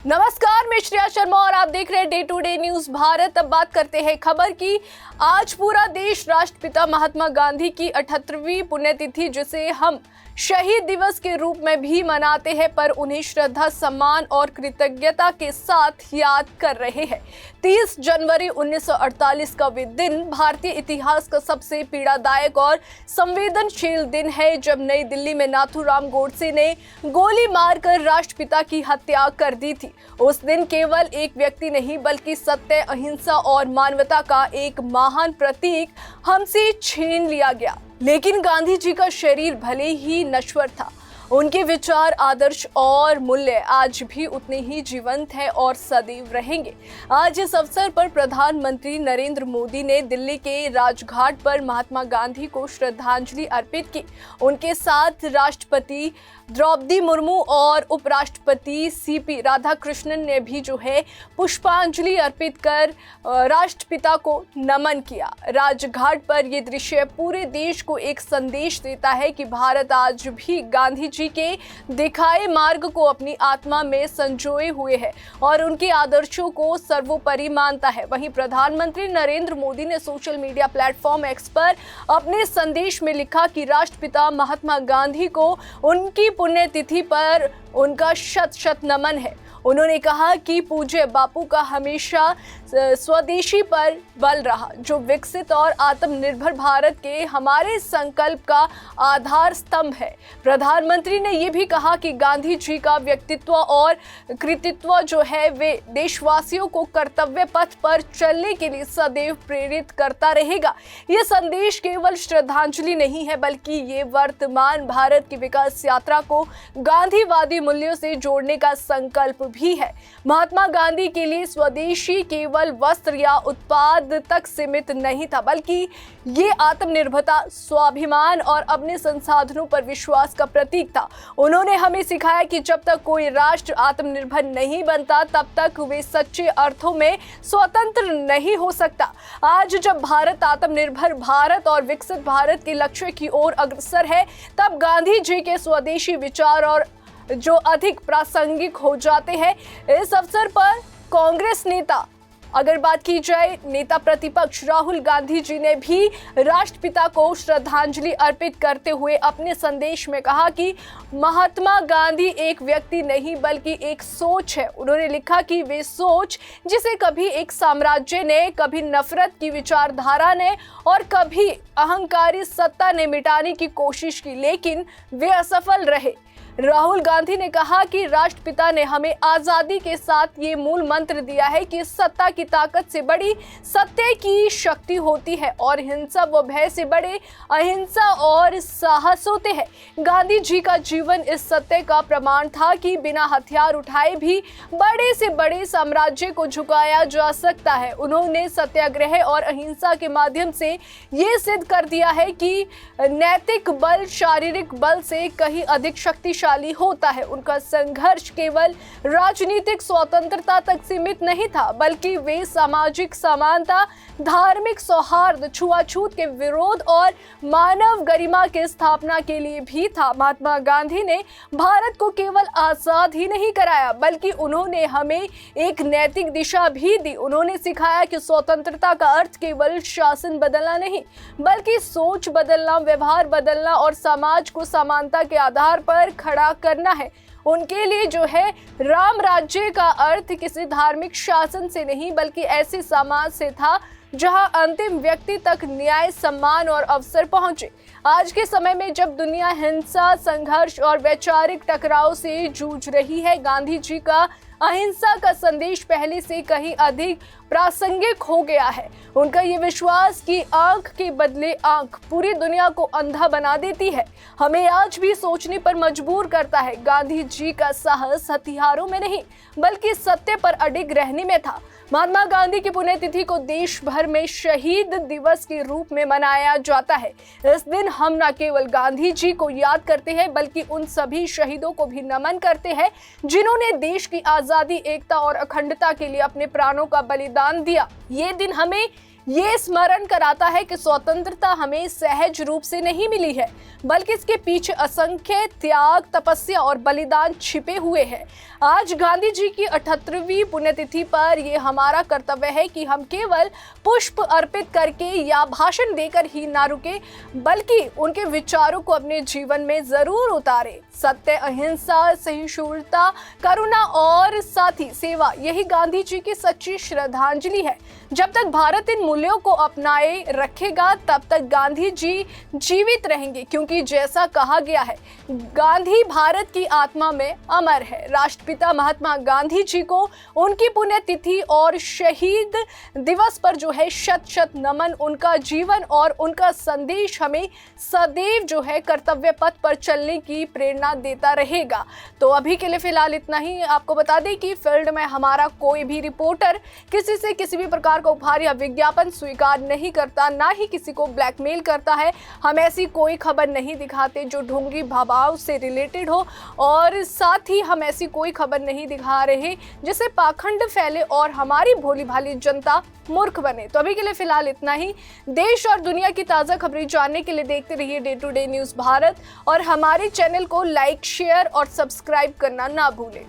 नमस्कार, मैं श्रेया शर्मा और आप देख रहे हैं day to day news Bharat. अब बात करते हैं खबर की। आज पूरा देश राष्ट्रपिता महात्मा गांधी की 78वीं पुण्यतिथि, जिसे हम शहीद दिवस के रूप में भी मनाते हैं, पर उन्हें श्रद्धा, सम्मान और कृतज्ञता के साथ याद कर रहे हैं। 30 जनवरी 1948 का वे दिन भारतीय इतिहास का सबसे पीड़ादायक और संवेदनशील दिन है, जब नई दिल्ली में नाथूराम गोडसे ने गोली मारकर राष्ट्रपिता की हत्या कर दी थी। उस दिन केवल एक व्यक्ति नहीं, बल्कि सत्य, अहिंसा और मानवता का एक महान प्रतीक हमसे छीन लिया गया। लेकिन गांधी जी का शरीर भले ही नश्वर था, उनके विचार, आदर्श और मूल्य आज भी उतने ही जीवंत हैं और सदैव रहेंगे। आज इस अवसर पर प्रधानमंत्री नरेंद्र मोदी ने दिल्ली के राजघाट पर महात्मा गांधी को श्रद्धांजलि अर्पित की। उनके साथ राष्ट्रपति द्रौपदी मुर्मू और उपराष्ट्रपति सीपी राधाकृष्णन ने भी पुष्पांजलि अर्पित कर राष्ट्रपिता को नमन किया। राजघाट पर ये दृश्य पूरे देश को एक संदेश देता है कि भारत आज भी गांधी जी के दिखाए मार्ग को अपनी आत्मा में संजोए हुए है और उनके आदर्शों को सर्वोपरि मानता है। वहीं प्रधानमंत्री नरेंद्र मोदी ने सोशल मीडिया प्लेटफॉर्म एक्स पर अपने संदेश में लिखा कि राष्ट्रपिता महात्मा गांधी को उनकी पुण्यतिथि पर उनका शत शत नमन है। उन्होंने कहा कि पूज्य बापू का हमेशा स्वदेशी पर बल रहा, जो विकसित और आत्मनिर्भर भारत के हमारे संकल्प का आधार स्तंभ है। प्रधानमंत्री ने यह भी कहा कि गांधी जी का व्यक्तित्व और कृतित्व वे देशवासियों को कर्तव्य पथ पर चलने के लिए सदैव प्रेरित करता रहेगा। यह संदेश केवल श्रद्धांजलि नहीं है, बल्कि ये वर्तमान भारत की विकास यात्रा को गांधीवादी मूल्यों से जोड़ने का संकल्प भी है। महात्मा गांधी के लिए स्वदेशी केवल वस्त्र या उत्पाद तक सीमित नहीं था, बल्कि ये आत्मनिर्भरता, स्वाभिमान और अपने संसाधनों पर विश्वास का प्रतीक था। उन्होंने हमें सिखाया कि जब तक कोई राष्ट्र आत्मनिर्भर नहीं बनता, तब तक वे सच्चे अर्थों में स्वतंत्र नहीं हो सकता। आज जब भारत आत्मनिर्भर भारत और विकसित भारत के लक्ष्य की ओर अग्रसर है, तब गांधी जी के स्वदेशी विचार और जो अधिक प्रासंगिक हो जाते हैं। इस अवसर पर कांग्रेस नेता, अगर बात की जाए, नेता प्रतिपक्ष राहुल गांधी जी ने भी राष्ट्रपिता को श्रद्धांजलि अर्पित करते हुए अपने संदेश में कहा कि महात्मा गांधी एक व्यक्ति नहीं, बल्कि एक सोच है। उन्होंने लिखा कि वे सोच जिसे कभी एक साम्राज्य ने, कभी नफरत की विचारधारा ने और कभी अहंकारी सत्ता ने मिटाने की कोशिश की, लेकिन वे असफल रहे। राहुल गांधी ने कहा कि राष्ट्रपिता ने हमें आजादी के साथ ये मूल मंत्र दिया है कि सत्ता की ताकत से बड़ी सत्य की शक्ति होती है और हिंसा व भय से बड़े अहिंसा और साहस होते हैं। गांधी जी का जीवन इस सत्य का प्रमाण था कि बिना हथियार उठाए भी बड़े से बड़े साम्राज्य को झुकाया जा सकता है। उन्होंने सत्याग्रह और अहिंसा के माध्यम से ये सिद्ध कर दिया है कि नैतिक बल शारीरिक बल से कहीं अधिक शक्तिशाली होता है। उनका संघर्ष केवल राजनीतिक स्वतंत्रता तक सीमित नहीं था, बल्कि वे सामाजिक समानता, धार्मिक सौहार्द, छुआछूत के विरोध और मानव गरिमा की स्थापना के लिए भी था। महात्मा गांधी ने भारत को केवल आजाद ही नहीं कराया, बल्कि उन्होंने हमें एक नैतिक दिशा भी दी। उन्होंने सिखाया कि स्वतंत्रता का अर्थ केवल शासन बदलना नहीं, बल्कि सोच बदलना, व्यवहार बदलना और समाज को समानता के आधार पर खड़ा करना है। उनके लिए राम राज्य का अर्थ किसी धार्मिक शासन से नहीं, बल्कि ऐसे समाज से था जहां अंतिम व्यक्ति तक न्याय, सम्मान और अवसर पहुंचे। आज के समय में जब दुनिया हिंसा, संघर्ष और वैचारिक टकराव से जूझ रही है, गांधी जी का अहिंसा का संदेश पहले से कहीं अधिक प्रासंगिक हो गया है। उनका ये विश्वास कि आंख के बदले आंख पूरी दुनिया को अंधा बना देती है, हमें आज भी सोचने पर मजबूर करता है। गांधी जी का साहस हथियारों में नहीं, बल्कि सत्य पर अडिग रहने में था। महात्मा गांधी की पुण्यतिथि को देश भर में शहीद दिवस के रूप में मनाया जाता है। इस दिन हम न केवल गांधी जी को याद करते हैं, बल्कि उन सभी शहीदों को भी नमन करते हैं जिन्होंने देश की आजादी, एकता और अखंडता के लिए अपने प्राणों का बलिदान दिया। ये दिन हमें ये स्मरण कराता है कि स्वतंत्रता हमें सहज रूप से नहीं मिली है, बल्कि इसके पीछे असंख्य त्याग, तपस्या और बलिदान छिपे हुए हैं। आज गांधी जी की 78वीं पुण्यतिथि पर यह हमारा कर्तव्य है कि हम केवल पुष्प अर्पित करके या भाषण देकर ही ना रुके, बल्कि उनके विचारों को अपने जीवन में जरूर उतारे। सत्य, अहिंसा, सहिष्णुता, करुणा और साथ ही सेवा, यही गांधी जी की सच्ची श्रद्धांजलि है। जब तक भारत इन मूल्यों को अपनाए रखेगा, तब तक गांधी जी जीवित रहेंगे, क्योंकि जैसा कहा गया है, गांधी भारत की आत्मा में अमर है। राष्ट्रपिता महात्मा गांधी जी को उनकी पुण्यतिथि और शहीद दिवस पर जो है शत शत नमन। उनका जीवन और उनका संदेश हमें सदैव जो है कर्तव्य पथ पर चलने की प्रेरणा देता रहेगा। तो अभी के लिए फिलहाल इतना ही। आपको बता दें कि फील्ड में हमारा कोई भी रिपोर्टर किसी से किसी भी प्रकार का उपहार या विज्ञापन स्वीकार नहीं करता, ना ही किसी को ब्लैकमेल करता है। हम ऐसी कोई खबर नहीं दिखाते जो ढोंगी भाव से रिलेटेड हो, और साथ ही हम ऐसी कोई खबर नहीं दिखा रहे जिससे पाखंड फैले और हमारी भोली भाली जनता मूर्ख बने। तो अभी के लिए फिलहाल इतना ही। देश और दुनिया की ताज़ा खबरें जानने के लिए देखते रहिए day to day news Bharat, और हमारे चैनल को लाइक, शेयर और सब्सक्राइब करना ना भूलें।